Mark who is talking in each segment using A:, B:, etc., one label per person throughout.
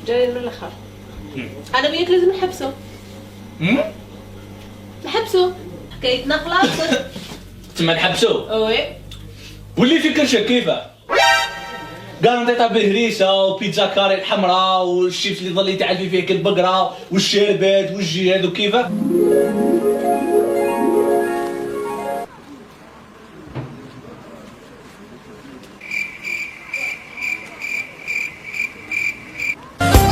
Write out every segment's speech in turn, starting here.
A: جاي من الاخر. انا وياك لازم نحبسه. نحبسه، حكايتنا خلاص.
B: تما نحبسوه.
A: وي.
B: واللي في كرشك كيفاه؟ قال نعطيها بالهريسه وبيتزا كاري الحمراء والشيبس اللي ظل يتعلفي فيه كالبقره والشربات والجهاد وكيفاه.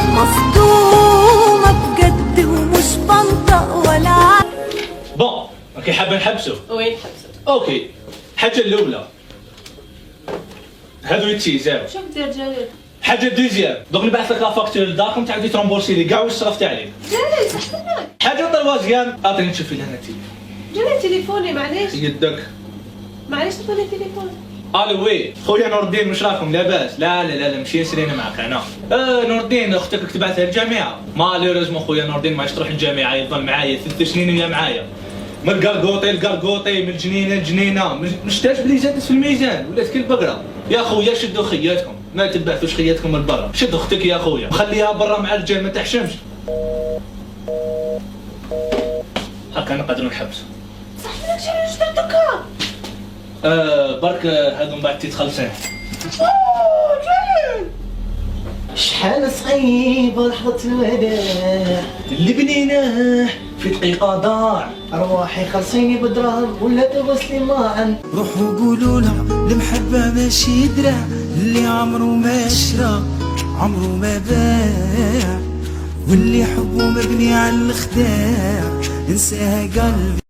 C: مصدومة بجد ومش بنطق ولا.
B: بون اوكي، حابه نحبسو.
A: وين نحبسه؟
B: اوكي، الحاجه الاولى هادو يتسيزاو.
A: شوف دير جلال.
B: حاجه دوزيام دوك نبعث لك لا فاكتور لداركم تعاودي ترومبورسي لي كاع واش صرفت عليه.
A: جلال صحتك.
B: حاجه طروازيام اعطيني تشوفي لها التليفون.
A: جلال تليفوني معليش.
B: يدك.
A: معليش عطوني التليفون.
B: الو وي خويا نور الدين، واش راكم لاباس؟ لا ماشي سرينا معاك انا. نور الدين اختك تبعثها للجامعه. مالوريزمون خويا نور الدين ما تروح الجامعه، يظل معايا 3 سنين ويا معايا. من القرقوطي للقرقوطي، من الجنينه للجنينه، ما شفتهاش بلي زادت في الميزان ولات كالبقره. يا خويا شدوا خياتكم، ما تبعثوش خياتكم من برا، شد اختك يا خويا خليها برا مع الرجال ما تحشمش. هكا نقدروا نحبسوا.
A: صح لك شي جدتك.
B: برك هادو من بعد تيتخلصين.
D: شحال صعيبة لحظة الوداع
B: اللي بنيناه في دقيقة ضاع.
D: أرواحي خلصيني بدراهم ولا تغسلي معا.
E: روحوا قولوا لها المحبة ماشي درع، اللي عمرو ما شرى عمرو ما باع، واللي حبه مبني على الخداع انساها قلبي.